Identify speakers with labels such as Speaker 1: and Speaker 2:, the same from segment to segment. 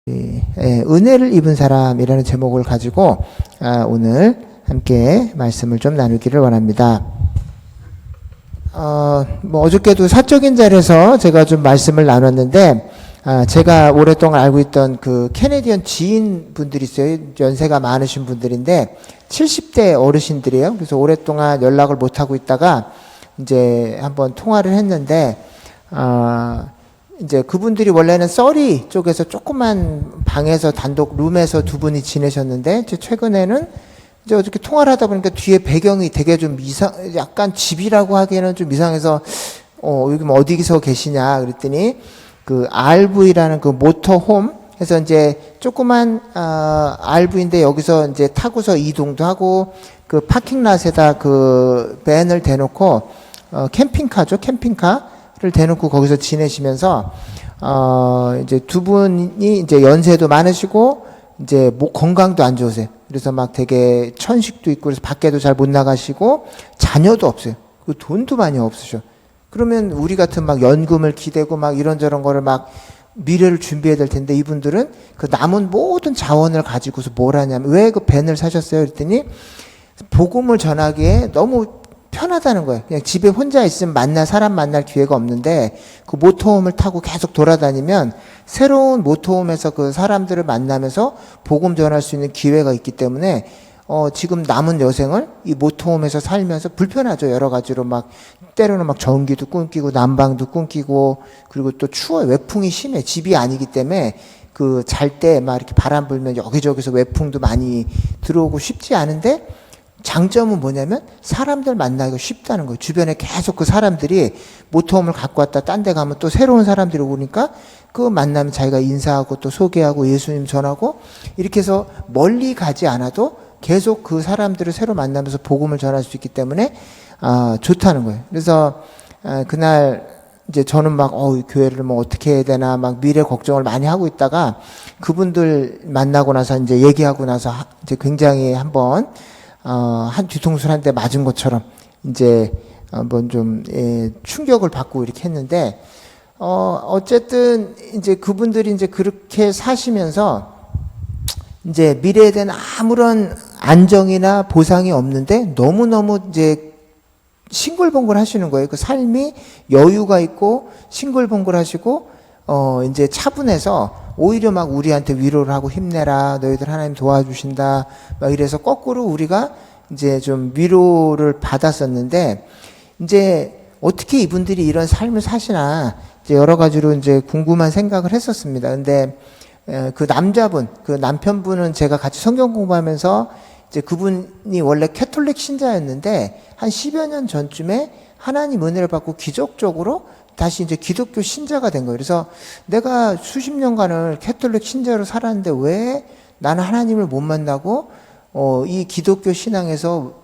Speaker 1: 은혜를 입은 사람이라는 제목을 가지고 오늘 함께 말씀을 좀 나누기를 원합니다. 어저께도 사적인 자리에서 제가 좀 말씀을 나눴는데, 제가 오랫동안 알고 있던 그 캐네디언 지인분들이 있어요. 연세가 많으신 분들인데 70대 어르신들이에요. 그래서 오랫동안 연락을 못하고 있다가 이제 한번 통화를 했는데, 이제 그분들이 원래는 서리 쪽에서 조그만 방에서 단독 룸에서 두 분이 지내셨는데, 이제 최근에는 이제 어떻게 통화를 하다 보니까 뒤에 배경이 되게 좀 약간 집이라고 하기에는 좀 이상해서, 여기 뭐 어디서 계시냐 그랬더니, 그 RV라는 그 모터홈 해서 이제 조그만, RV인데 여기서 이제 타고서 이동도 하고, 그 파킹랏에다 그 밴을 대놓고, 캠핑카죠, 캠핑카를 대놓고 거기서 지내시면서, 이제 두 분이 이제 연세도 많으시고, 이제 건강도 안 좋으세요. 그래서 막 되게 천식도 있고, 그래서 밖에도 잘 못 나가시고, 자녀도 없어요. 그 돈도 많이 없으셔. 그러면 우리 같은 막 연금을 기대고 막 이런저런 거를 막 미래를 준비해야 될 텐데, 이분들은 그 남은 모든 자원을 가지고서 뭘 하냐면, 왜 그 밴을 사셨어요? 그랬더니, 복음을 전하기에 너무 편하다는 거예요. 그냥 집에 혼자 있으면 사람 만날 기회가 없는데, 그 모터홈을 타고 계속 돌아다니면 새로운 모터홈에서 그 사람들을 만나면서 복음 전할 수 있는 기회가 있기 때문에, 지금 남은 여생을 이 모터홈에서 살면서 불편하죠. 여러 가지로 막, 때로는 막 전기도 끊기고, 난방도 끊기고, 그리고 또 추워요. 외풍이 심해. 집이 아니기 때문에, 그 잘 때 막 이렇게 바람 불면 여기저기서 외풍도 많이 들어오고 쉽지 않은데, 장점은 뭐냐면 사람들 만나기가 쉽다는 거예요. 주변에 계속 그 사람들이 모터홈을 갖고 왔다 딴 데 가면 또 새로운 사람들이 오니까 그 만나면 자기가 인사하고 또 소개하고 예수님 전하고, 이렇게 해서 멀리 가지 않아도 계속 그 사람들을 새로 만나면서 복음을 전할 수 있기 때문에 좋다는 거예요. 그래서 그날 이제 저는 막 교회를 뭐 어떻게 해야 되나 막 미래 걱정을 많이 하고 있다가, 그분들 만나고 나서 이제 얘기하고 나서 이제 굉장히 한번 한 뒤통수를 한 대 맞은 것처럼 이제 한번 좀 충격을 받고 이렇게 했는데, 어쨌든 이제 그분들이 이제 그렇게 사시면서 이제 미래에 대한 아무런 안정이나 보상이 없는데 너무너무 이제 싱글벙글 하시는 거예요. 그 삶이 여유가 있고 싱글벙글 하시고, 이제 차분해서 오히려 막 우리한테 위로를 하고 힘내라, 너희들 하나님 도와주신다, 막 이래서 거꾸로 우리가 이제 좀 위로를 받았었는데, 이제 어떻게 이분들이 이런 삶을 사시나 이제 여러 가지로 이제 궁금한 생각을 했었습니다. 근데 그 남자분, 그 남편분은 제가 같이 성경 공부하면서 이제 그분이 원래 캐톨릭 신자였는데 한 10여 년 전쯤에 하나님 은혜를 받고 기적적으로 다시 이제 기독교 신자가 된 거예요. 그래서 내가 수십 년간을 캐톨릭 신자로 살았는데 왜 나는 하나님을 못 만나고, 이 기독교 신앙에서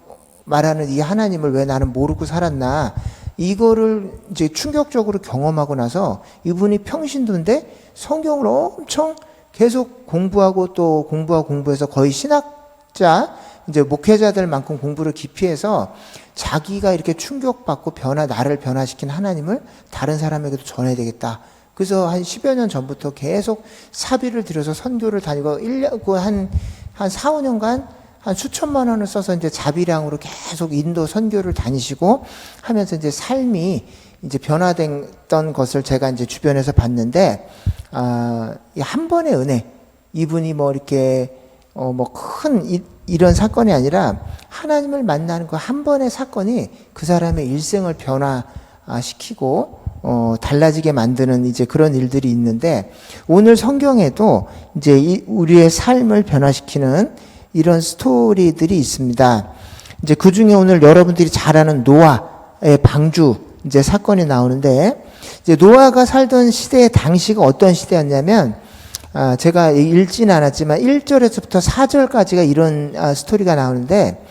Speaker 1: 말하는 이 하나님을 왜 나는 모르고 살았나, 이거를 이제 충격적으로 경험하고 나서 이분이 평신도인데 성경을 엄청 계속 공부하고 또 공부해서 거의 신학자, 이제 목회자들만큼 공부를 깊이 해서 자기가 이렇게 충격받고 나를 변화시킨 하나님을 다른 사람에게도 전해야 되겠다. 그래서 한 10여 년 전부터 계속 사비를 들여서 선교를 다니고, 1년, 한 4, 5년간 한 수천만 원을 써서 이제 자비량으로 계속 인도 선교를 다니시고 하면서 이제 삶이 이제 변화됐던 것을 제가 이제 주변에서 봤는데, 한 번의 은혜, 이분이 뭐 이렇게, 이런 사건이 아니라 하나님을 만나는 그 한 번의 사건이 그 사람의 일생을 변화시키고, 달라지게 만드는 이제 그런 일들이 있는데, 오늘 성경에도 이제 우리의 삶을 변화시키는 이런 스토리들이 있습니다. 이제 그 중에 오늘 여러분들이 잘 아는 노아의 방주 이제 사건이 나오는데, 이제 노아가 살던 시대의 당시가 어떤 시대였냐면, 제가 읽지는 않았지만 1절에서부터 4절까지가 이런 스토리가 나오는데,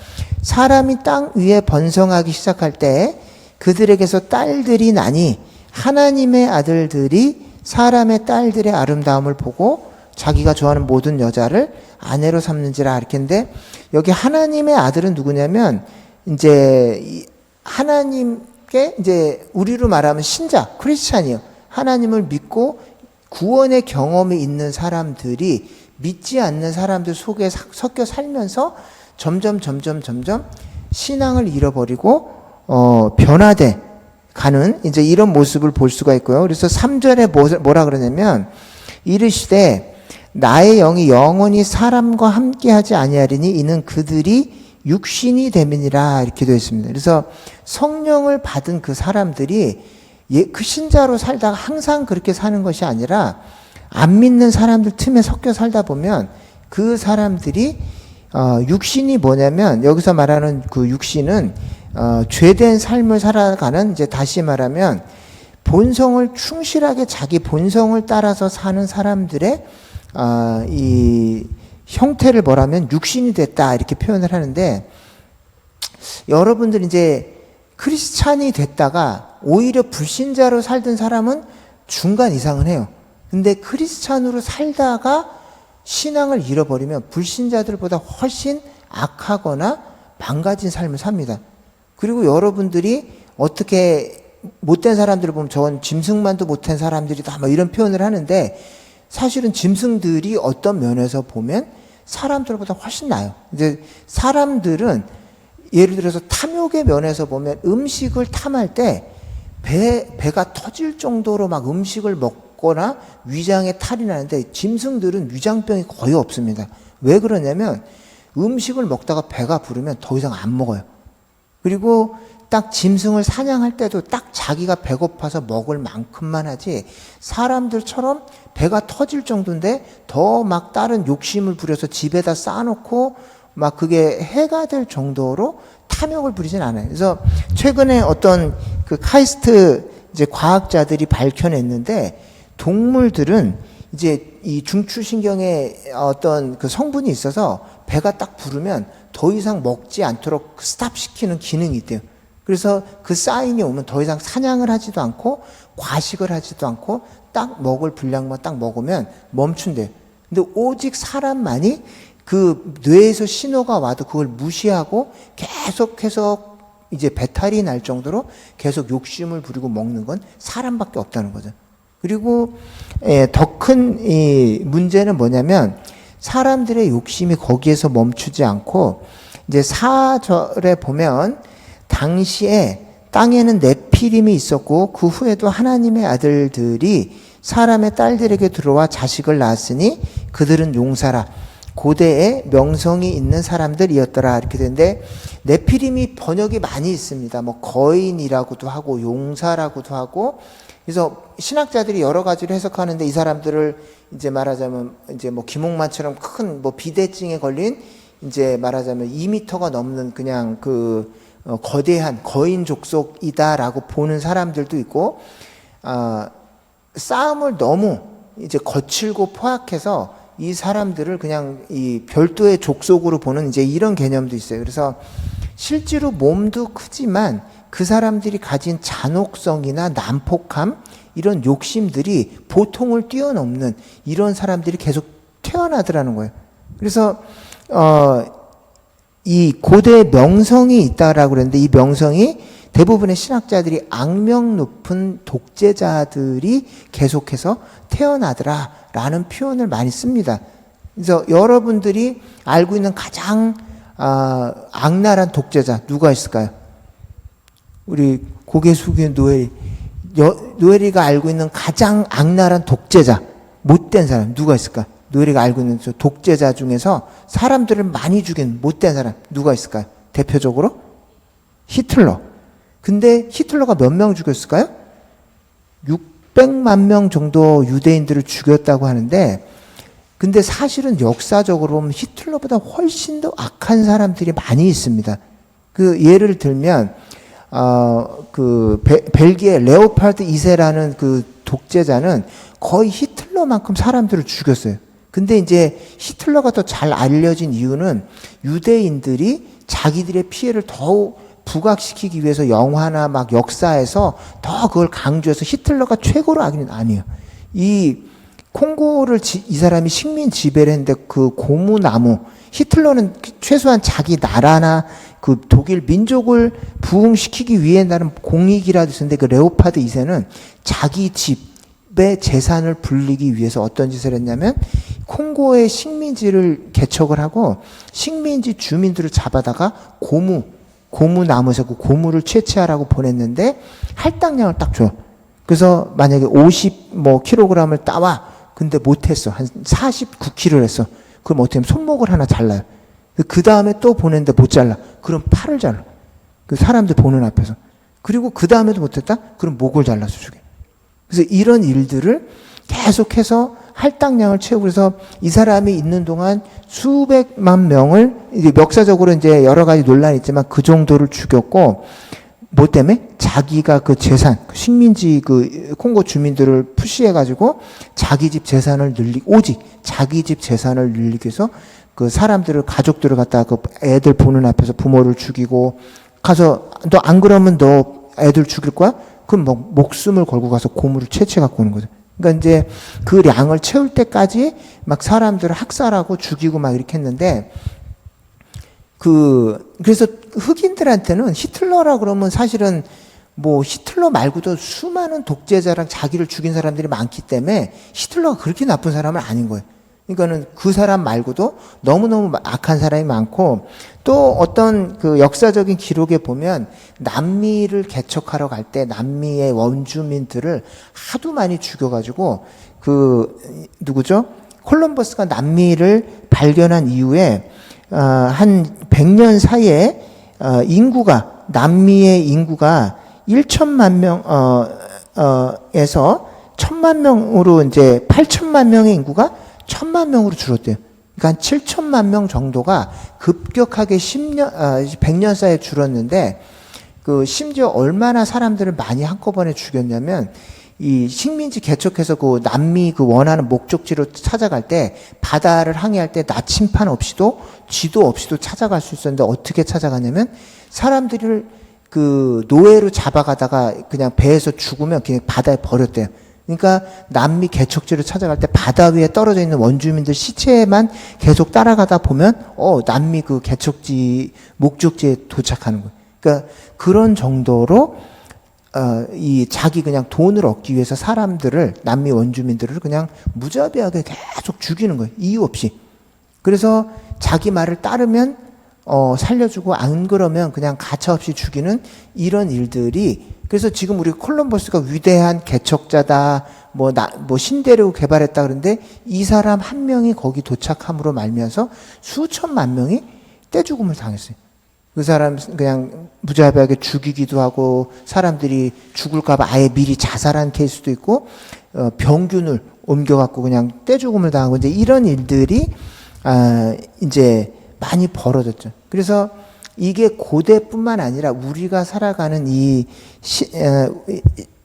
Speaker 1: 사람이 땅 위에 번성하기 시작할 때 그들에게서 딸들이 나니 하나님의 아들들이 사람의 딸들의 아름다움을 보고 자기가 좋아하는 모든 여자를 아내로 삼는지라, 이렇게 했는데, 여기 하나님의 아들은 누구냐면 이제 하나님께 이제 우리로 말하면 신자, 크리스찬이요. 하나님을 믿고 구원의 경험이 있는 사람들이 믿지 않는 사람들 속에 섞여 살면서 점점 신앙을 잃어버리고 변화돼 가는 이제 이런 모습을 볼 수가 있고요. 그래서 3절에 뭐라 그러냐면 이르시되 나의 영이 영원히 사람과 함께하지 아니하리니 이는 그들이 육신이 됨이니라 이렇게 되어 있습니다. 그래서 성령을 받은 그 사람들이 그 신자로 살다가 항상 그렇게 사는 것이 아니라 안 믿는 사람들 틈에 섞여 살다 보면 그 사람들이 육신이 뭐냐면 여기서 말하는 그 육신은 죄된 삶을 살아가는 이제 다시 말하면 본성을 충실하게 자기 본성을 따라서 사는 사람들의 이 형태를 뭐라면 육신이 됐다 이렇게 표현을 하는데 여러분들 이제 크리스찬이 됐다가 오히려 불신자로 살던 사람은 중간 이상은 해요. 근데 크리스찬으로 살다가 신앙을 잃어버리면 불신자들보다 훨씬 악하거나 망가진 삶을 삽니다. 그리고 여러분들이 어떻게 못된 사람들을 보면 저건 짐승만도 못한 사람들이다 뭐 이런 표현을 하는데 사실은 짐승들이 어떤 면에서 보면 사람들보다 훨씬 나아요. 이제 사람들은 예를 들어서 탐욕의 면에서 보면 음식을 탐할 때 배가 터질 정도로 막 음식을 먹거나 위장에 탈이 나는데 짐승들은 위장병이 거의 없습니다. 왜 그러냐면 음식을 먹다가 배가 부르면 더 이상 안 먹어요. 그리고 딱 짐승을 사냥할 때도 딱 자기가 배고파서 먹을 만큼만 하지 사람들처럼 배가 터질 정도인데 더 막 다른 욕심을 부려서 집에다 쌓아놓고 막 그게 해가 될 정도로 탐욕을 부리진 않아요. 그래서 최근에 어떤 그 카이스트 이제 과학자들이 밝혀냈는데 동물들은 이제 이 중추신경에 어떤 그 성분이 있어서 배가 딱 부르면 더 이상 먹지 않도록 스탑시키는 기능이 있대요. 그래서 그 사인이 오면 더 이상 사냥을 하지도 않고 과식을 하지도 않고 딱 먹을 분량만 딱 먹으면 멈춘대요. 근데 오직 사람만이 그 뇌에서 신호가 와도 그걸 무시하고 계속해서 이제 배탈이 날 정도로 계속 욕심을 부리고 먹는 건 사람밖에 없다는 거죠. 그리고 더 큰 이 문제는 뭐냐면 사람들의 욕심이 거기에서 멈추지 않고 이제 4절에 보면 당시에 땅에는 네피림이 있었고 그 후에도 하나님의 아들들이 사람의 딸들에게 들어와 자식을 낳았으니 그들은 용사라 고대에 명성이 있는 사람들이었더라 이렇게 되는데 네피림이 번역이 많이 있습니다. 뭐 거인이라고도 하고 용사라고도 하고 그래서 신학자들이 여러 가지로 해석하는데 이 사람들을 이제 말하자면 이제 뭐 김홍만처럼 큰 뭐 비대증에 걸린 이제 말하자면 2m가 넘는 그냥 그 거대한 거인 족속이다라고 보는 사람들도 있고 싸움을 너무 이제 거칠고 포악해서 이 사람들을 그냥 이 별도의 족속으로 보는 이제 이런 개념도 있어요. 그래서 실제로 몸도 크지만 그 사람들이 가진 잔혹성이나 난폭함 이런 욕심들이 보통을 뛰어넘는 이런 사람들이 계속 태어나더라는 거예요. 그래서 이 고대 명성이 있다라고 그랬는데 이 명성이 대부분의 신학자들이 악명 높은 독재자들이 계속해서 태어나더라라는 표현을 많이 씁니다. 그래서 여러분들이 알고 있는 가장 악랄한 독재자 누가 있을까요? 우리 고개 숙인 노엘이가 알고 있는 가장 악랄한 독재자 못된 사람 누가 있을까? 노엘이가 알고 있는 독재자 중에서 사람들을 많이 죽인 못된 사람 누가 있을까요? 대표적으로 히틀러. 근데 히틀러가 몇 명 죽였을까요? 600만 명 정도 유대인들을 죽였다고 하는데 근데 사실은 역사적으로 보면 히틀러보다 훨씬 더 악한 사람들이 많이 있습니다. 그 예를 들면 그 벨기에 레오파드 2세라는 그 독재자는 거의 히틀러만큼 사람들을 죽였어요. 근데 이제 히틀러가 더 잘 알려진 이유는 유대인들이 자기들의 피해를 더욱 부각시키기 위해서 영화나 막 역사에서 더 그걸 강조해서 히틀러가 최고로 악인은 아니에요. 이 콩고를 이 사람이 식민 지배를 했는데 그 고무나무 히틀러는 최소한 자기 나라나 그 독일 민족을 부흥시키기 위해 나는 공익이라도 했는데 그 레오파드 2세는 자기 집 재산을 불리기 위해서 어떤 짓을 했냐면 콩고의 식민지를 개척을 하고 식민지 주민들을 잡아다가 고무나무에서 그 고무를 채취하라고 보냈는데 할당량을 딱 줘. 그래서 만약에 50kg을 따와. 근데 못했어. 한 49kg를 했어. 그럼 어떻게 하면 손목을 하나 잘라요. 그 다음에 또 보냈는데 못 잘라. 그럼 팔을 잘라. 그 사람들 보는 앞에서. 그리고 그 다음에도 못했다? 그럼 목을 잘라서 죽여. 그래서 이런 일들을 계속해서 할당량을 채우고 그래서 이 사람이 있는 동안 수백만 명을 이제 역사적으로 이제 여러 가지 논란이 있지만 그 정도를 죽였고 뭐 때문에? 자기가 그 재산, 식민지 그 콩고 주민들을 푸시해가지고 자기 집 재산을 오직 자기 집 재산을 늘리기 위해서 그 사람들을, 가족들을 갖다가 그 애들 보는 앞에서 부모를 죽이고 가서 너 안 그러면 너 애들 죽일 거야? 그럼 뭐 목숨을 걸고 가서 고무를 채취해 갖고 오는 거죠. 그러니까 이제 그 량을 채울 때까지 막 사람들을 학살하고 죽이고 막 이렇게 했는데 그래서 흑인들한테는 히틀러라 그러면 사실은 뭐 히틀러 말고도 수많은 독재자랑 자기를 죽인 사람들이 많기 때문에 히틀러가 그렇게 나쁜 사람은 아닌 거예요. 그러니까는 그 사람 말고도 너무너무 악한 사람이 많고 또 어떤 그 역사적인 기록에 보면 남미를 개척하러 갈 때 남미의 원주민들을 하도 많이 죽여가지고 그 누구죠? 콜럼버스가 남미를 발견한 이후에 한 100년 사이에 남미의 인구가 1천만 명에서 1천만 명으로 이제 8천만 명의 인구가 1,000만 명으로 줄었대요. 그러니까 한 7천만 명 정도가 급격하게 100년 사이에 줄었는데 그 심지어 얼마나 사람들을 많이 한꺼번에 죽였냐면 이 식민지 개척해서 그 남미 그 원하는 목적지로 찾아갈 때 바다를 항해할 때 나침판 없이도 쥐도 없이도 찾아갈 수 있었는데 어떻게 찾아가냐면 사람들을 그 노예로 잡아가다가 그냥 배에서 죽으면 그냥 바다에 버렸대요. 그러니까 남미 개척지를 찾아갈 때 바다 위에 떨어져 있는 원주민들 시체만 계속 따라가다 보면 남미 그 개척지 목적지에 도착하는 거예요. 그러니까 그런 정도로 이 자기 그냥 돈을 얻기 위해서 사람들을 남미 원주민들을 그냥 무자비하게 계속 죽이는 거예요. 이유 없이. 그래서 자기 말을 따르면 살려주고 안 그러면 그냥 가차없이 죽이는 이런 일들이 그래서 지금 우리 콜럼버스가 위대한 개척자다 뭐 신대륙 개발했다 그러는데 이 사람 한 명이 거기 도착함으로 말미암아서 수천만 명이 떼죽음을 당했어요. 그 사람 그냥 무자비하게 죽이기도 하고 사람들이 죽을까봐 아예 미리 자살한 케이스도 있고 병균을 옮겨갖고 그냥 떼죽음을 당하고 이제 이런 일들이 이제 많이 벌어졌죠. 그래서 이게 고대뿐만 아니라 우리가 살아가는 이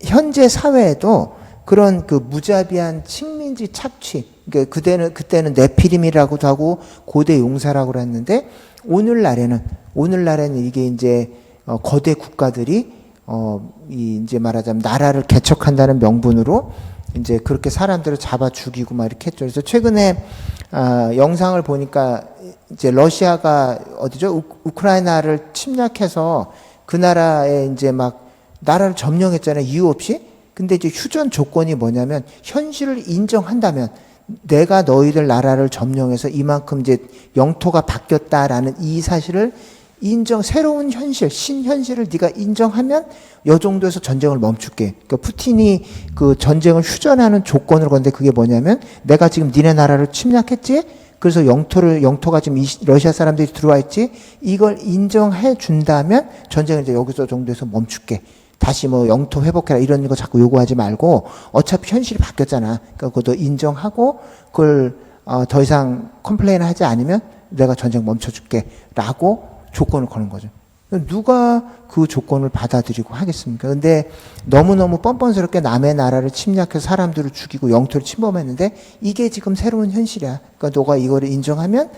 Speaker 1: 현재 사회에도 그런 그 무자비한 식민지 착취, 그러니까 그때는 네피림이라고도 하고 고대 용사라고 했는데 오늘날에는 이게 이제 거대 국가들이 이제 말하자면 나라를 개척한다는 명분으로 이제 그렇게 사람들을 잡아 죽이고 막 이렇게 했죠. 그래서 최근에 영상을 보니까 이제 러시아가 어디죠? 우크라이나를 침략해서 그 나라에 이제 막 나라를 점령했잖아요. 이유 없이. 근데 이제 휴전 조건이 뭐냐면 현실을 인정한다면 내가 너희들 나라를 점령해서 이만큼 이제 영토가 바뀌었다라는 이 사실을 새로운 현실, 신현실을 네가 인정하면 요 정도에서 전쟁을 멈출게. 그러니까 푸틴이 그 전쟁을 휴전하는 조건을 건데 그게 뭐냐면 내가 지금 니네 나라를 침략했지? 그래서 영토가 지금 러시아 사람들이 들어와 있지? 이걸 인정해 준다면 전쟁을 이제 여기서 정도에서 멈출게. 다시 뭐 영토 회복해라 이런 거 자꾸 요구하지 말고 어차피 현실이 바뀌었잖아. 그러니까 그것도 인정하고 그걸 더 이상 컴플레인 하지 않으면 내가 전쟁 멈춰줄게. 라고 조건을 거는 거죠. 누가 그 조건을 받아들이고 하겠습니까? 근데 너무너무 뻔뻔스럽게 남의 나라를 침략해서 사람들을 죽이고 영토를 침범했는데 이게 지금 새로운 현실이야. 그러니까 너가 이거를 인정하면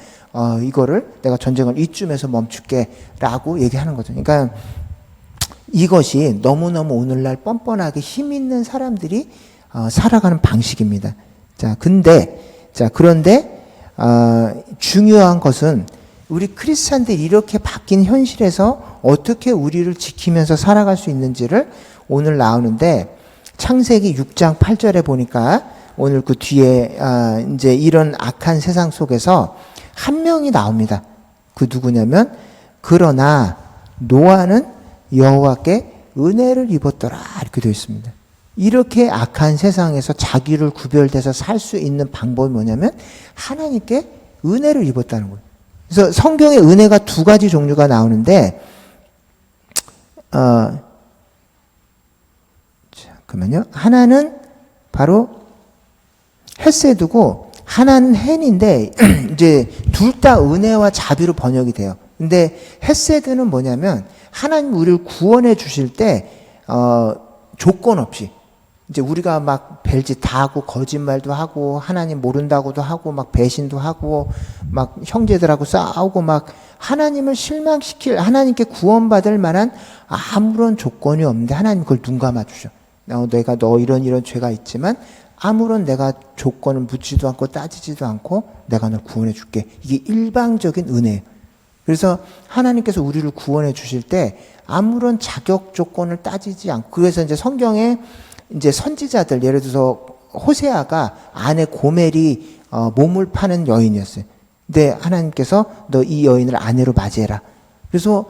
Speaker 1: 이거를 내가 전쟁을 이쯤에서 멈출게 라고 얘기하는 거죠. 그러니까 이것이 너무너무 오늘날 뻔뻔하게 힘 있는 사람들이 살아가는 방식입니다. 그런데 중요한 것은 우리 크리스찬들이 이렇게 바뀐 현실에서 어떻게 우리를 지키면서 살아갈 수 있는지를 오늘 나오는데 창세기 6장 8절에 보니까 오늘 그 뒤에 이제 이런 악한 세상 속에서 한 명이 나옵니다. 그 누구냐면 그러나 노아는 여호와께 은혜를 입었더라 이렇게 되어 있습니다. 이렇게 악한 세상에서 자기를 구별돼서 살 수 있는 방법이 뭐냐면 하나님께 은혜를 입었다는 거예요. 그래서 성경에 은혜가 두 가지 종류가 나오는데 잠깐만요. 하나는 바로 헤세드고 하나는 헨인데 이제 둘 다 은혜와 자비로 번역이 돼요. 근데 헤세드는 뭐냐면 하나님 우리를 구원해 주실 때 조건 없이 이제 우리가 막 별짓 다 하고 거짓말도 하고 하나님 모른다고도 하고 막 배신도 하고 막 형제들하고 싸우고 막 하나님을 실망시킬 하나님께 구원받을 만한 아무런 조건이 없는데 하나님 그걸 눈 감아 주셔. 내가 너 이런 죄가 있지만 아무런 내가 조건을 묻지도 않고 따지지도 않고 내가 널 구원해 줄게. 이게 일방적인 은혜예요. 그래서 하나님께서 우리를 구원해 주실 때 아무런 자격 조건을 따지지 않고 그래서 이제 성경에 이제 선지자들 예를 들어서 호세아가 아내 고멜이 몸을 파는 여인이었어요. 근데 하나님께서 너 이 여인을 아내로 맞이해라. 그래서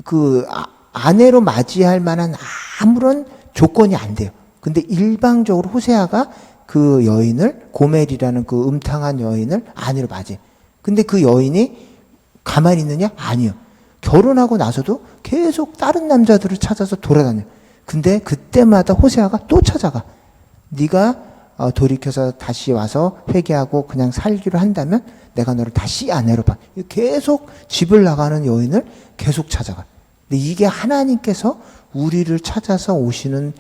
Speaker 1: 그 아내로 맞이할 만한 아무런 조건이 안 돼요. 근데 일방적으로 호세아가 그 여인을 고멜이라는 그 음탕한 여인을 아내로 맞이해. 근데 그 여인이 가만히 있느냐? 아니요. 결혼하고 나서도 계속 다른 남자들을 찾아서 돌아다녀. 근데 그때마다 호세아가 또 찾아가. 네가 돌이켜서 다시 와서 회개하고 그냥 살기로 한다면 내가 너를 다시 아내로 봐. 계속 집을 나가는 여인을 계속 찾아가. 근데 이게 하나님께서 우리를 찾아서 오시는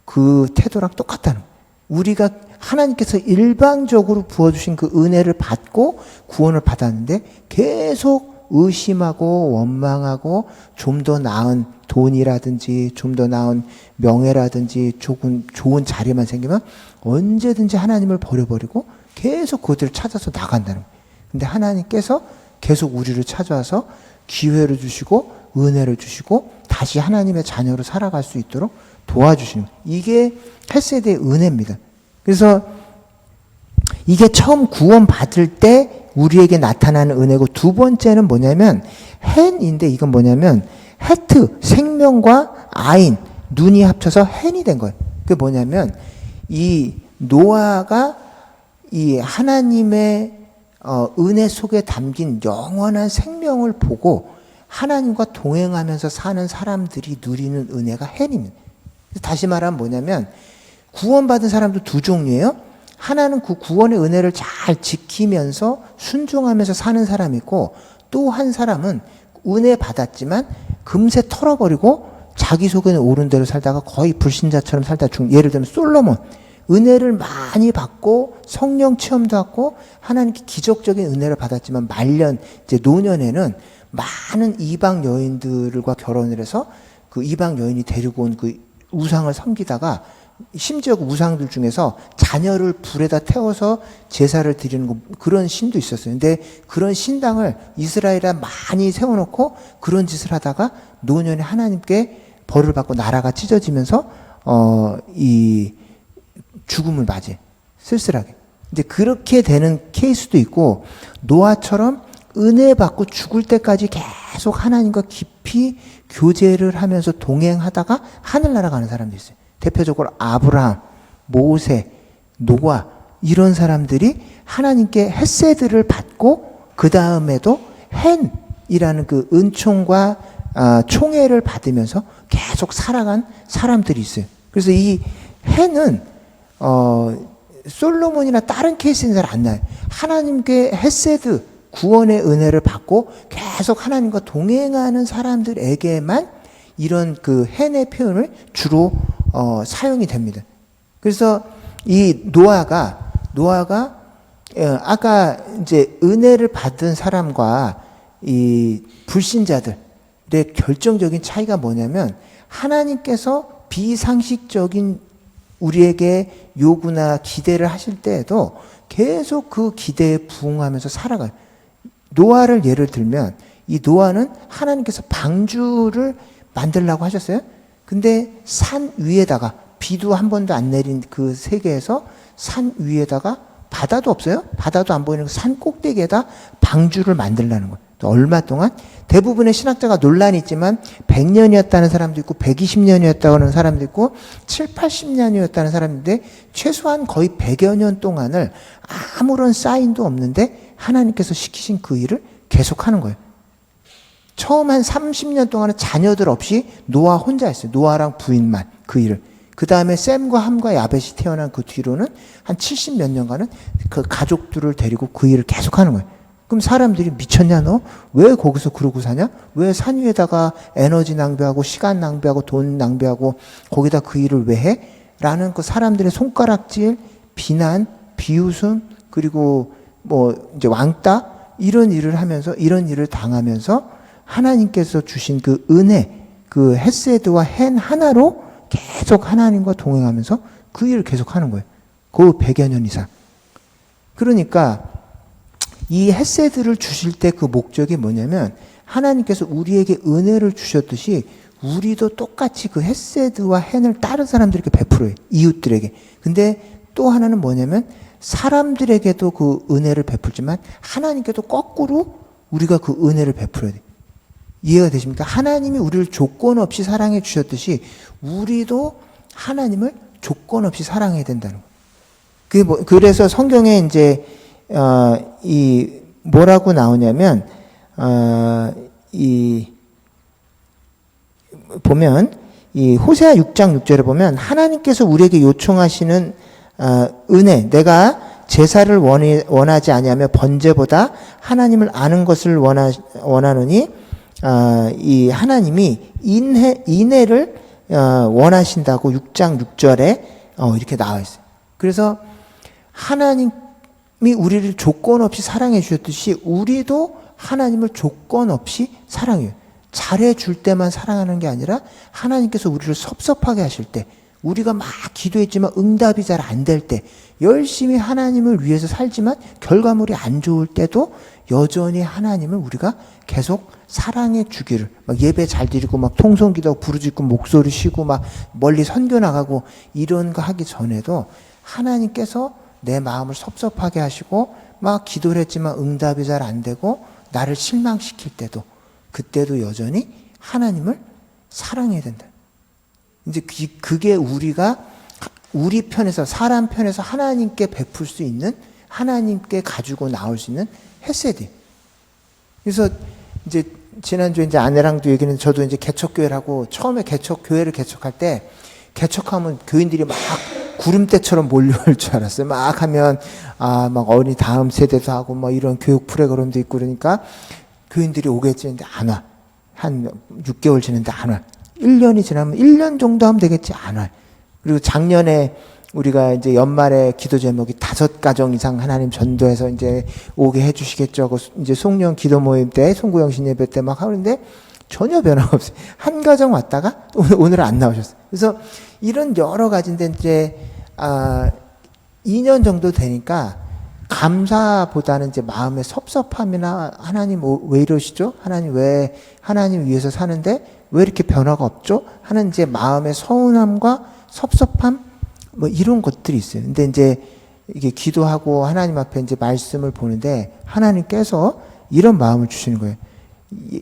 Speaker 1: 그 태도랑 똑같다는 거예요. 우리가 하나님께서 일방적으로 부어주신 그 은혜를 받고 구원을 받았는데 계속 의심하고 원망하고 좀 더 나은 돈이라든지 좀 더 나은 명예라든지 좋은 자리만 생기면 언제든지 하나님을 버려버리고 계속 그들을 찾아서 나간다는 거예요. 근데 하나님께서 계속 우리를 찾아와서 기회를 주시고 은혜를 주시고 다시 하나님의 자녀로 살아갈 수 있도록 도와주시는 거예요. 이게 헤세드의 은혜입니다. 그래서 이게 처음 구원받을 때 우리에게 나타나는 은혜고 두 번째는 뭐냐면 헨인데 이건 뭐냐면 헤트 생명과 아인 눈이 합쳐서 헨이 된 거예요. 그게 뭐냐면 이 노아가 이 하나님의 은혜 속에 담긴 영원한 생명을 보고 하나님과 동행하면서 사는 사람들이 누리는 은혜가 헨입니다. 다시 말하면 뭐냐면 구원받은 사람도 두 종류예요. 하나는 그 구원의 은혜를 잘 지키면서 순종하면서 사는 사람이 있고 또 한 사람은 은혜 받았지만 금세 털어버리고 자기 속에는 옳은 대로 살다가 거의 불신자처럼 살다 예를 들면 솔로몬 은혜를 많이 받고 성령 체험도 하고 하나님께 기적적인 은혜를 받았지만 말년 이제 노년에는 많은 이방 여인들과 결혼을 해서 그 이방 여인이 데리고 온 그 우상을 섬기다가 심지어 그 우상들 중에서 자녀를 불에다 태워서 제사를 드리는 그런 신도 있었어요. 근데 그런 신당을 이스라엘에 많이 세워놓고 그런 짓을 하다가 노년에 하나님께 벌을 받고 나라가 찢어지면서 이 죽음을 맞이해. 쓸쓸하게. 이제 그렇게 되는 케이스도 있고 노아처럼 은혜 받고 죽을 때까지 계속 하나님과 깊이 교제를 하면서 동행하다가 하늘나라 가는 사람도 있어요. 대표적으로 아브라함, 모세, 노아 이런 사람들이 하나님께 헤세드를 받고 그 다음에도 헨이라는 그 은총과 총애를 받으면서 계속 살아간 사람들이 있어요. 그래서 이 헨은 솔로몬이나 다른 케이스는 잘 안 나요. 하나님께 헤세드 구원의 은혜를 받고 계속 하나님과 동행하는 사람들에게만 이런 그 헨의 표현을 주로 사용이 됩니다. 그래서 이 노아가 아까 이제 은혜를 받은 사람과 이 불신자들의 결정적인 차이가 뭐냐면 하나님께서 비상식적인 우리에게 요구나 기대를 하실 때에도 계속 그 기대에 부응하면서 살아가요. 노아를 예를 들면 이 노아는 하나님께서 방주를 만들라고 하셨어요. 근데 산 위에다가 비도 한 번도 안 내린 그 세계에서 산 위에다가 바다도 없어요. 바다도 안 보이는 산 꼭대기에다 방주를 만들라는 거예요. 또 얼마 동안? 대부분의 신학자가 논란이 있지만 100년이었다는 사람도 있고 120년이었다고 하는 사람도 있고 7, 80년이었다는 사람인데 최소한 거의 100여 년 동안을 아무런 사인도 없는데 하나님께서 시키신 그 일을 계속하는 거예요. 처음 한 30년 동안은 자녀들 없이 노아 혼자 했어요. 노아랑 부인만 그 일을. 그 다음에 셈과 함과 야벳이 태어난 그 뒤로는 한 70 몇 년간은 그 가족들을 데리고 그 일을 계속하는 거예요. 그럼 사람들이 미쳤냐 너? 왜 거기서 그러고 사냐? 왜 산 위에다가 에너지 낭비하고 시간 낭비하고 돈 낭비하고 거기다 그 일을 왜 해? 라는 그 사람들의 손가락질, 비난, 비웃음 그리고 뭐 이제 왕따 이런 일을 하면서 이런 일을 당하면서 하나님께서 주신 그 은혜, 그 헤세드와 헨 하나로 계속 하나님과 동행하면서 그 일을 계속 하는 거예요. 그 100여 년 이상. 그러니까 이 헤세드를 주실 때 그 목적이 뭐냐면 하나님께서 우리에게 은혜를 주셨듯이 우리도 똑같이 그 헤세드와 헨을 다른 사람들에게 베풀어요. 이웃들에게. 근데 또 하나는 뭐냐면 사람들에게도 그 은혜를 베풀지만 하나님께도 거꾸로 우리가 그 은혜를 베풀어야 돼요. 이해가 되십니까? 하나님이 우리를 조건 없이 사랑해 주셨듯이 우리도 하나님을 조건 없이 사랑해야 된다는 거예요. 그래서 성경에 이제 이 뭐라고 나오냐면 보면 이 호세아 6장 6절에 보면 하나님께서 우리에게 요청하시는 은혜, 내가 제사를 원하지 아니하며 번제보다 하나님을 아는 것을 원하노니 이 하나님이 인애를 원하신다고 6장 6절에 이렇게 나와 있어요. 그래서 하나님이 우리를 조건 없이 사랑해 주셨듯이 우리도 하나님을 조건 없이 사랑해요. 잘해 줄 때만 사랑하는 게 아니라 하나님께서 우리를 섭섭하게 하실 때 우리가 막 기도했지만 응답이 잘 안 될 때 열심히 하나님을 위해서 살지만 결과물이 안 좋을 때도 여전히 하나님을 우리가 계속 사랑해 주기를 막 예배 잘 드리고 막 통성기도하고 부르짖고 목소리 쉬고 막 멀리 선교 나가고 이런 거 하기 전에도 하나님께서 내 마음을 섭섭하게 하시고 막 기도를 했지만 응답이 잘 안 되고 나를 실망시킬 때도 그때도 여전히 하나님을 사랑해야 된다. 이제 그게 우리가 우리 편에서 사람 편에서 하나님께 베풀 수 있는 하나님께 가지고 나올 수 있는 헤세드. 그래서 이제 지난주에 이제 아내랑도 얘기는 저도 이제 개척교회를 하고 처음에 교회를 개척할 때 개척하면 교인들이 막 구름대처럼 몰려올 줄 알았어요. 막 하면 막 어린이 다음 세대도 하고 뭐 이런 교육 프로그램도 있고 그러니까 교인들이 오겠지 했는데 안 와. 한 6개월 지났는데 안 와. 1년이 지나면 1년 정도 하면 되겠지 안 와. 그리고 작년에 우리가 이제 연말에 기도 제목이 5가정 이상 하나님 전도해서 이제 오게 해주시겠죠 하고 이제 송년 기도 모임 때 송구영신 예배 때 막 하는데 전혀 변화가 없어요. 한 가정 왔다가 오늘 안 나오셨어요. 그래서 이런 여러 가지인데 이제 2년 정도 되니까 감사보다는 이제 마음의 섭섭함이나 하나님 왜 이러시죠? 하나님 위해서 사는데 왜 이렇게 변화가 없죠? 하는 이제 마음의 서운함과 섭섭함 뭐 이런 것들이 있어요. 근데 이제 이게 기도하고 하나님 앞에 이제 말씀을 보는데 하나님께서 이런 마음을 주시는 거예요.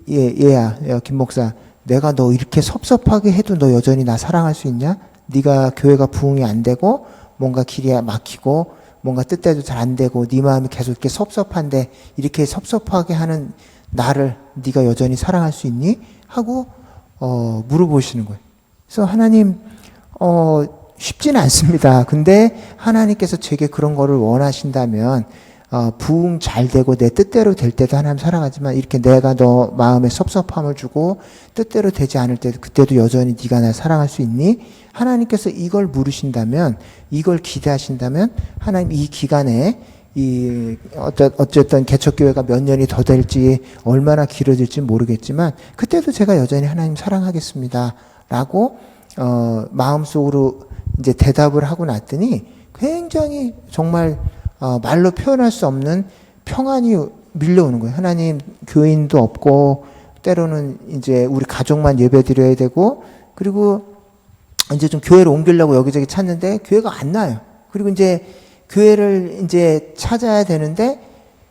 Speaker 1: 얘야, 김 목사, 내가 너 이렇게 섭섭하게 해도 너 여전히 나 사랑할 수 있냐? 네가 교회가 부흥이 안 되고 뭔가 길이 막히고 뭔가 뜻대로 잘 안 되고 네 마음이 계속 이렇게 섭섭한데 이렇게 섭섭하게 하는 나를 네가 여전히 사랑할 수 있니? 하고 물어보시는 거예요. 그래서 하나님 쉽지는 않습니다. 근데 하나님께서 제게 그런 거를 원하신다면 부흥 잘 되고 내 뜻대로 될 때도 하나님 사랑하지만 이렇게 내가 너 마음에 섭섭함을 주고 뜻대로 되지 않을 때도 그때도 여전히 네가 날 사랑할 수 있니? 하나님께서 이걸 물으신다면 이걸 기대하신다면 하나님 이 기간에 어쨌든 개척교회가 몇 년이 더 될지 얼마나 길어질지 모르겠지만 그때도 제가 여전히 하나님 사랑하겠습니다 라고 마음속으로 이제 대답을 하고 났더니 굉장히 정말 말로 표현할 수 없는 평안이 밀려오는 거예요. 하나님 교인도 없고 때로는 이제 우리 가족만 예배 드려야 되고 그리고 이제 좀 교회를 옮기려고 여기저기 찾는데 교회가 안 나요. 그리고 이제 교회를 이제 찾아야 되는데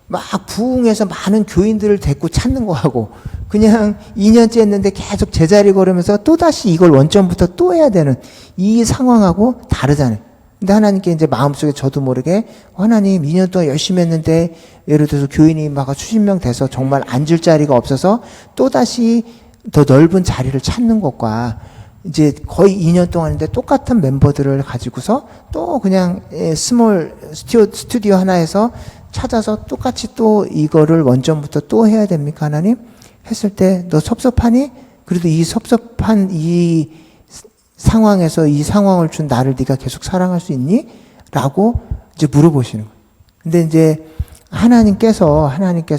Speaker 1: 막 부흥해서 많은 교인들을 데리고 찾는 거하고 그냥 2년째 했는데 계속 제자리 걸으면서 또다시 이걸 원점부터 또 해야 되는 이 상황하고 다르잖아요. 근데 하나님께 이제 마음속에 저도 모르게 하나님 2년 동안 열심히 했는데 예를 들어서 교인이 막 수십 명 돼서 정말 앉을 자리가 없어서 또다시 더 넓은 자리를 찾는 것과 이제 거의 2년 동안 했는데 똑같은 멤버들을 가지고서 또 그냥 스몰 스튜디오 하나에서 찾아서 똑같이 또 이거를 원점부터 또 해야 됩니까 하나님? 했을 때 너 섭섭하니? 그래도 이 섭섭한 이 상황에서 이 상황을 준 나를 네가 계속 사랑할 수 있니? 라고 이제 물어보시는 거예요. 근데 이제 하나님께서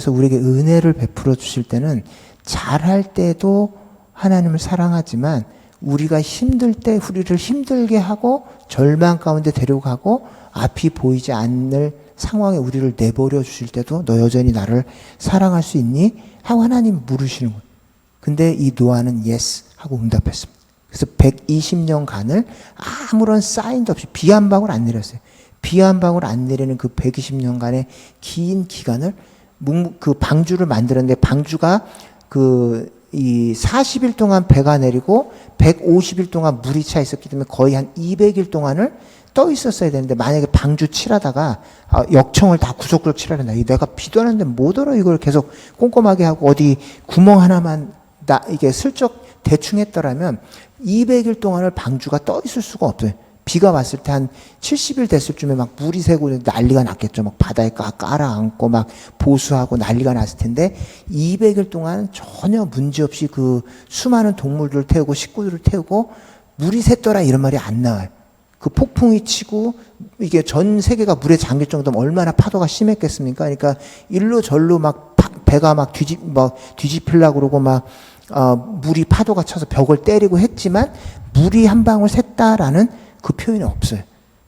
Speaker 1: 우리에게 은혜를 베풀어 주실 때는 잘할 때도 하나님을 사랑하지만 우리가 힘들 때 우리를 힘들게 하고 절망 가운데 데려가고 앞이 보이지 않을 상황에 우리를 내버려 주실 때도 너 여전히 나를 사랑할 수 있니? 하고 하나님 물으시는 거예요. 근데 이 노아는 yes 하고 응답했습니다. 그래서 120년간을 아무런 사인도 없이 비 한 방울 안 내렸어요. 비 한 방울 안 내리는 그 120년간의 긴 기간을 그 방주를 만들었는데 방주가 이 40일 동안 배가 내리고 150일 동안 물이 차 있었기 때문에 거의 한 200일 동안을 떠 있었어야 되는데 만약에 방주 칠하다가 역청을 다 구석구석 칠하란다. 내가 비도 안 왔는데 못 얼어 이걸 계속 꼼꼼하게 하고 어디 구멍 하나만 이게 슬쩍 대충 했더라면 200일 동안을 방주가 떠 있을 수가 없어요. 비가 왔을 때 한 70일 됐을 쯤에 막 물이 새고 난리가 났겠죠. 막 바다에 깔아앉고 막 보수하고 난리가 났을 텐데 200일 동안 전혀 문제없이 그 수많은 동물들을 태우고 식구들을 태우고 물이 샜더라 이런 말이 안 나와요. 그 폭풍이 치고 이게 전 세계가 물에 잠길 정도면 얼마나 파도가 심했겠습니까? 그러니까 일로 절로 막 배가 막 뒤집히려고 그러고 막 물이 파도가 쳐서 벽을 때리고 했지만 물이 한 방울 샜다라는 그 표현이 없어요.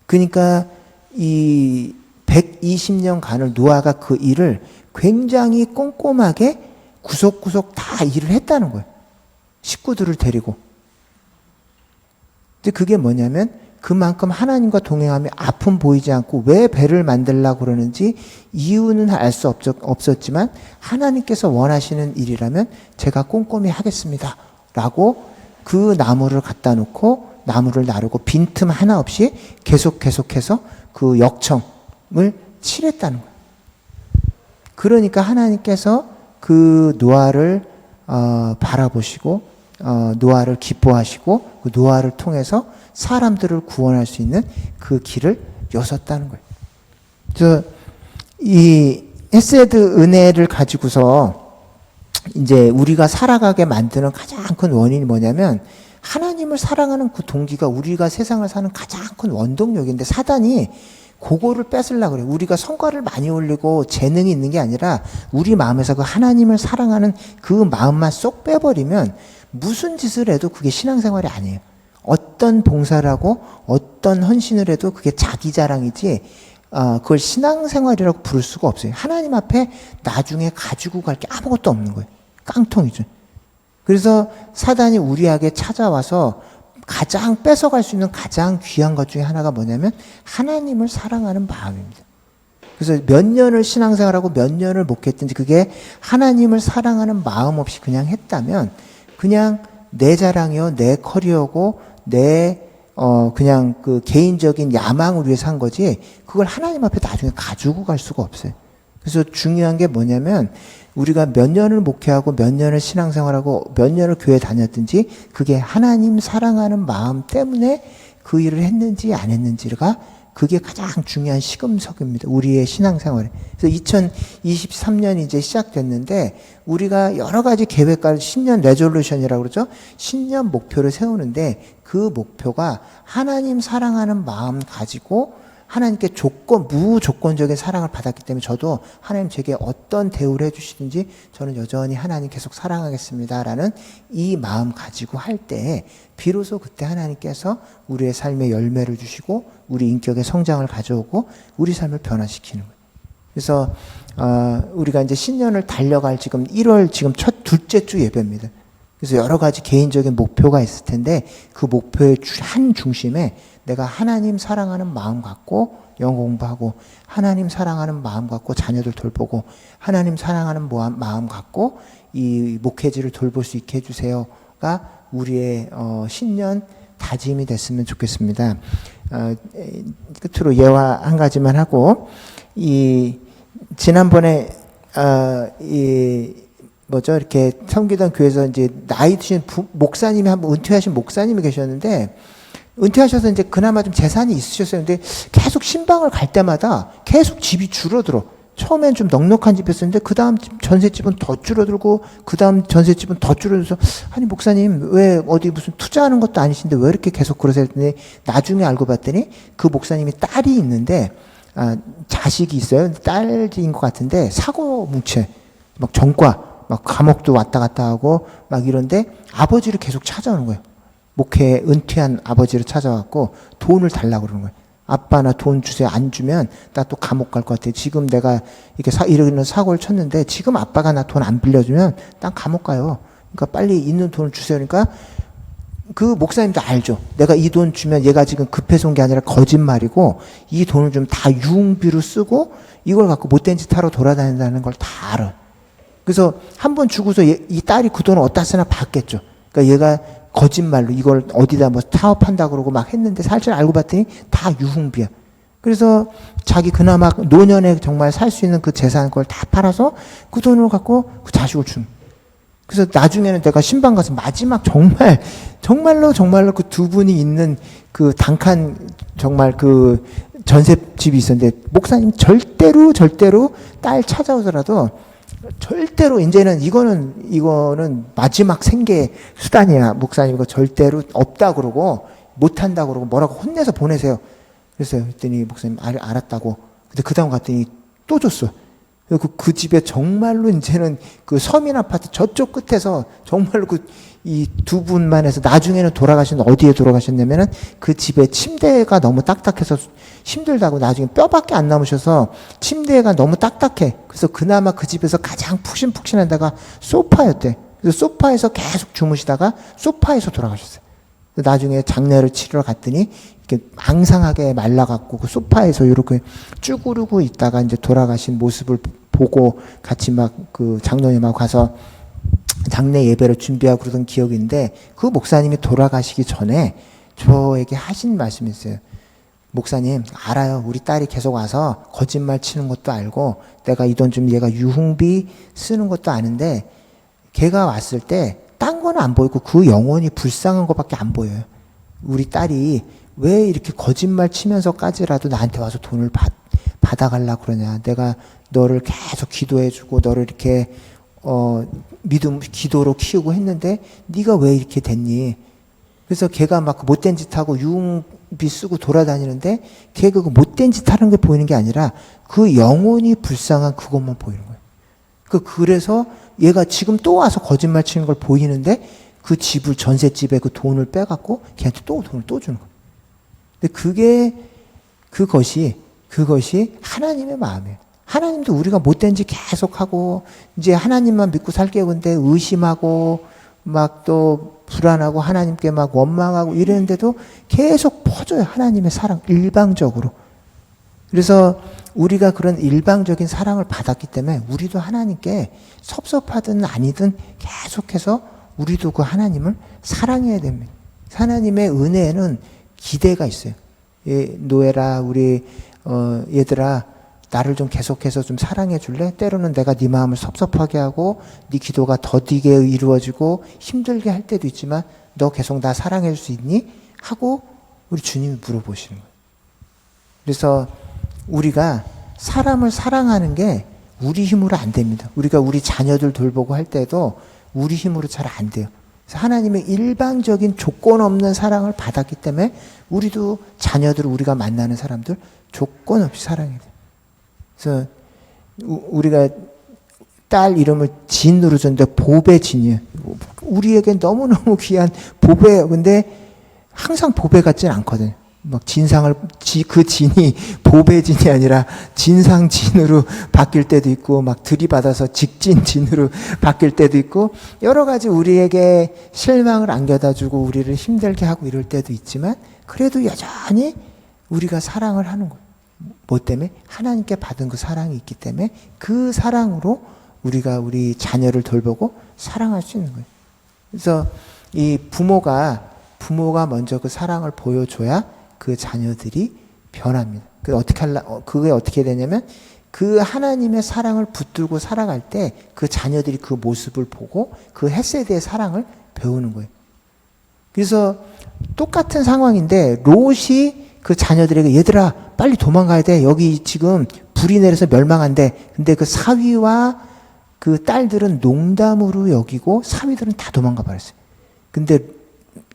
Speaker 1: 그러니까 이 120년간을 노아가 그 일을 굉장히 꼼꼼하게 구석구석 다 일을 했다는 거예요. 식구들을 데리고. 근데 그게 뭐냐면 그만큼 하나님과 동행하며 아픔 보이지 않고 왜 배를 만들려고 그러는지 이유는 알 수 없었지만 하나님께서 원하시는 일이라면 제가 꼼꼼히 하겠습니다. 라고 그 나무를 갖다 놓고 나무를 나르고 빈틈 하나 없이 계속해서 그 역청을 칠했다는 거예요. 그러니까 하나님께서 그 노아를 바라보시고 노아를 기뻐하시고 그 노아를 통해서 사람들을 구원할 수 있는 그 길을 여셨다는 거예요. 이 헤세드 은혜를 가지고서 이제 우리가 살아가게 만드는 가장 큰 원인이 뭐냐면 하나님을 사랑하는 그 동기가 우리가 세상을 사는 가장 큰 원동력인데 사단이 그거를 뺏으려고 그래요. 우리가 성과를 많이 올리고 재능이 있는 게 아니라 우리 마음에서 그 하나님을 사랑하는 그 마음만 쏙 빼버리면 무슨 짓을 해도 그게 신앙생활이 아니에요. 어떤 봉사를 하고 어떤 헌신을 해도 그게 자기 자랑이지 그걸 신앙생활이라고 부를 수가 없어요. 하나님 앞에 나중에 가지고 갈 게 아무것도 없는 거예요. 깡통이죠. 그래서 사단이 우리에게 찾아와서 가장 뺏어갈 수 있는 가장 귀한 것 중에 하나가 뭐냐면 하나님을 사랑하는 마음입니다. 그래서 몇 년을 신앙생활하고 몇 년을 목회했든지 그게 하나님을 사랑하는 마음 없이 그냥 했다면 그냥 내 자랑이요, 내 커리어고 내 그냥 그 개인적인 야망을 위해서 한 거지 그걸 하나님 앞에 나중에 가지고 갈 수가 없어요. 그래서 중요한 게 뭐냐면 우리가 몇 년을 목회하고 몇 년을 신앙생활하고 몇 년을 교회 다녔든지 그게 하나님 사랑하는 마음 때문에 그 일을 했는지 안 했는지가 그게 가장 중요한 시금석입니다. 우리의 신앙생활에. 그래서 2023년이 이제 시작됐는데 우리가 여러 가지 계획과 신년 레졸루션이라고 그러죠. 신년 목표를 세우는데 그 목표가 하나님 사랑하는 마음 가지고 하나님께 무조건적인 사랑을 받았기 때문에 저도 하나님 제게 어떤 대우를 해주시든지 저는 여전히 하나님 계속 사랑하겠습니다라는 이 마음 가지고 할 때 비로소 그때 하나님께서 우리의 삶에 열매를 주시고 우리 인격의 성장을 가져오고 우리 삶을 변화시키는 거예요. 그래서 우리가 이제 신년을 달려갈 지금 1월 지금 둘째 주 예배입니다. 그래서 여러 가지 개인적인 목표가 있을 텐데 그 목표의 한 중심에 내가 하나님 사랑하는 마음 갖고 영어 공부하고 하나님 사랑하는 마음 갖고 자녀들 돌보고 하나님 사랑하는 마음 갖고 이 목회지를 돌볼 수 있게 해주세요가 우리의 신년 다짐이 됐으면 좋겠습니다. 끝으로 예화 한 가지만 하고 지난번에 이렇게 섬기던 교회에서 이제 나이 드신 목사님이 한번 은퇴하신 목사님이 계셨는데 은퇴하셔서 이제 그나마 좀 재산이 있으셨어요. 근데 계속 신방을 갈 때마다 계속 집이 줄어들어. 처음엔 좀 넉넉한 집이었는데 그 다음 전셋집은 더 줄어들고 그 다음 전셋집은 더 줄어들어서 아니 목사님 왜 어디 무슨 투자하는 것도 아니신데 왜 이렇게 계속 그러세요 했더니 나중에 알고 봤더니 그 목사님이 딸이 있는데 자식이 있어요. 딸인 것 같은데 사고 뭉쳐 막 전과 막 감옥도 왔다 갔다 하고 막 이런데 아버지를 계속 찾아오는 거예요. 목회 은퇴한 아버지를 찾아왔고 돈을 달라고 그러는 거예요. 아빠 나 돈 주세요. 안 주면 나 또 감옥 갈 것 같아. 지금 내가 이렇게 이런 사고를 쳤는데 지금 아빠가 나 돈 안 빌려주면 난 감옥 가요. 그러니까 빨리 있는 돈을 주세요. 그러니까 그 목사님도 알죠. 내가 이 돈 주면 얘가 지금 급해서 온 게 아니라 거짓말이고 이 돈을 좀 다 유흥비로 쓰고 이걸 갖고 못된 짓 하러 돌아다닌다는 걸 다 알아. 그래서 한 번 주고서 이 딸이 그 돈을 어디다 쓰나 봤겠죠. 그러니까 얘가 거짓말로 이걸 어디다 뭐 사업한다 그러고 막 했는데 사실 알고 봤더니 다 유흥비야. 그래서 자기 그나마 노년에 정말 살 수 있는 그 재산 걸 다 팔아서 그 돈을 갖고 그 자식을 준. 그래서 나중에는 내가 신방 가서 마지막 정말로 그 두 분이 있는 그 단칸 정말 그 전셋집이 있었는데 목사님 절대로 딸 찾아오더라도 절대로 이제는 이거는 마지막 생계 수단이야. 목사님 이거 절대로 없다 그러고 못 한다 그러고 뭐라고 혼내서 보내세요. 그랬더니 목사님 알았다고. 근데 그 다음 갔더니 또 줬어. 그 집에 정말로 이제는 그 서민 아파트 저쪽 끝에서 정말로 이 두 분만 해서 나중에는 어디에 돌아가셨냐면은 그 집에 침대가 너무 딱딱해서 힘들다고 나중에 뼈밖에 안 남으셔서 침대가 너무 딱딱해. 그래서 그나마 그 집에서 가장 푹신푹신한 데가 소파였대. 그래서 소파에서 계속 주무시다가 소파에서 돌아가셨어요. 나중에 장례를 치러 갔더니 이렇게 앙상하게 말라갖고 그 소파에서 이렇게 쭈그르고 있다가 이제 돌아가신 모습을 보고 같이 막 그 장로님하고 가서 장례 예배를 준비하고 그러던 기억인데 그 목사님이 돌아가시기 전에 저에게 하신 말씀이 있어요. 목사님 알아요. 우리 딸이 계속 와서 거짓말 치는 것도 알고 내가 이 돈 좀 얘가 유흥비 쓰는 것도 아는데 걔가 왔을 때 딴 거는 안 보이고 그 영혼이 불쌍한 것밖에 안 보여요. 우리 딸이 왜 이렇게 거짓말 치면서까지라도 나한테 와서 돈을 받아가려고 그러냐. 내가 너를 계속 기도해주고 너를 이렇게 기도로 키우고 했는데 네가 왜 이렇게 됐니? 그래서 걔가 막 못된 짓 하고 유흥비 쓰고 돌아다니는데 걔가 그 못된 짓 하는 게 보이는 게 아니라 그 영혼이 불쌍한 그것만 보이는 거예요. 그래서 얘가 지금 또 와서 거짓말 치는 걸 보이는데 그 집을 전셋집에 그 돈을 빼갖고 걔한테 또 돈을 또 주는 거예요. 근데 그것이 하나님의 마음이에요. 하나님도 우리가 못된 짓 계속하고 이제 하나님만 믿고 살게 근데 의심하고 막 또 불안하고 하나님께 막 원망하고 이랬는데도 계속 퍼져요. 하나님의 사랑 일방적으로. 그래서 우리가 그런 일방적인 사랑을 받았기 때문에 우리도 하나님께 섭섭하든 아니든 계속해서 우리도 그 하나님을 사랑해야 됩니다. 하나님의 은혜에는 기대가 있어요. 노예라 우리 얘들아 나를 좀 계속해서 좀 사랑해 줄래? 때로는 내가 네 마음을 섭섭하게 하고 네 기도가 더디게 이루어지고 힘들게 할 때도 있지만 너 계속 나 사랑해 줄 수 있니? 하고 우리 주님이 물어보시는 거예요. 그래서 우리가 사람을 사랑하는 게 우리 힘으로 안 됩니다. 우리가 우리 자녀들 돌보고 할 때도 우리 힘으로 잘 안 돼요. 그래서 하나님의 일방적인 조건 없는 사랑을 받았기 때문에 우리도 자녀들 우리가 만나는 사람들 조건 없이 사랑해야 돼요. 그래서 우리가 딸 이름을 진으로 줬는데 보배 진이에요. 우리에겐 너무너무 귀한 보배예요. 근데 항상 보배 같지는 않거든요. 막 진상을, 그 진이 보배진이 아니라 진상진으로 바뀔 때도 있고, 막 들이받아서 직진진으로 바뀔 때도 있고, 여러 가지 우리에게 실망을 안겨다 주고 우리를 힘들게 하고 이럴 때도 있지만, 그래도 여전히 우리가 사랑을 하는 거예요. 뭐 때문에? 하나님께 받은 그 사랑이 있기 때문에 그 사랑으로 우리가 우리 자녀를 돌보고 사랑할 수 있는 거예요. 그래서 이 부모가 먼저 그 사랑을 보여줘야 그 자녀들이 변합니다. 그게 어떻게 되냐면, 그 하나님의 사랑을 붙들고 살아갈 때 그 자녀들이 그 모습을 보고 그 헷세대의 사랑을 배우는 거예요. 그래서 똑같은 상황인데, 롯이 그 자녀들에게 얘들아 빨리 도망가야 돼. 여기 지금 불이 내려서 멸망한대. 근데 그 사위와 그 딸들은 농담으로 여기고 사위들은 다 도망가 버렸어요. 근데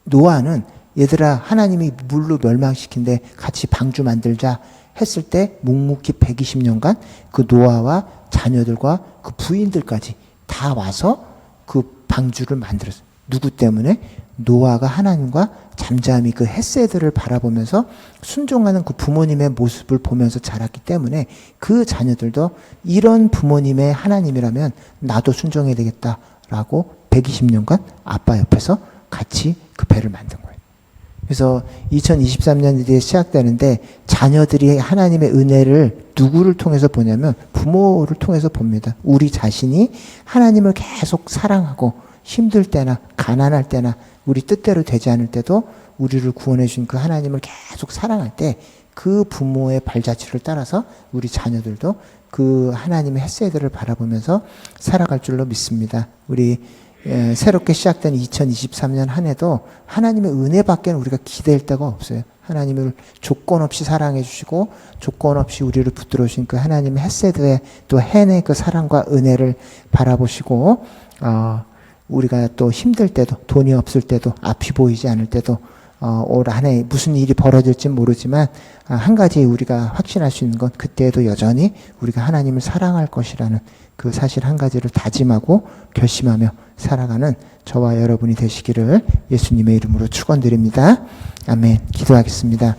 Speaker 1: 노아는 얘들아 하나님이 물로 멸망시킨대, 같이 방주 만들자 했을 때 묵묵히 120년간 그 노아와 자녀들과 그 부인들까지 다 와서 그 방주를 만들었어요. 누구 때문에? 노아가 하나님과 잠잠히 그 헷세들을 바라보면서 순종하는 그 부모님의 모습을 보면서 자랐기 때문에 그 자녀들도 이런 부모님의 하나님이라면 나도 순종해야 되겠다라고 120년간 아빠 옆에서 같이 그 배를 만든 거예요. 그래서 2023년이 이제 시작되는데, 자녀들이 하나님의 은혜를 누구를 통해서 보냐면 부모를 통해서 봅니다. 우리 자신이 하나님을 계속 사랑하고 힘들 때나 가난할 때나 우리 뜻대로 되지 않을 때도 우리를 구원해 준 그 하나님을 계속 사랑할 때 그 부모의 발자취를 따라서 우리 자녀들도 그 하나님의 헷세들을 바라보면서 살아갈 줄로 믿습니다. 우리 새롭게 시작된 2023년 한 해도 하나님의 은혜밖에 우리가 기댈 데가 없어요. 하나님을 조건 없이 사랑해 주시고 조건 없이 우리를 붙들어 주신 그 하나님의 헷세드의 또 해내 그 사랑과 은혜를 바라보시고, 우리가 또 힘들 때도, 돈이 없을 때도, 앞이 보이지 않을 때도, 올 한 해 무슨 일이 벌어질지 모르지만 한 가지 우리가 확신할 수 있는 건, 그때에도 여전히 우리가 하나님을 사랑할 것이라는 그 사실 한 가지를 다짐하고 결심하며 살아가는 저와 여러분이 되시기를 예수님의 이름으로 축원드립니다. 아멘. 기도하겠습니다.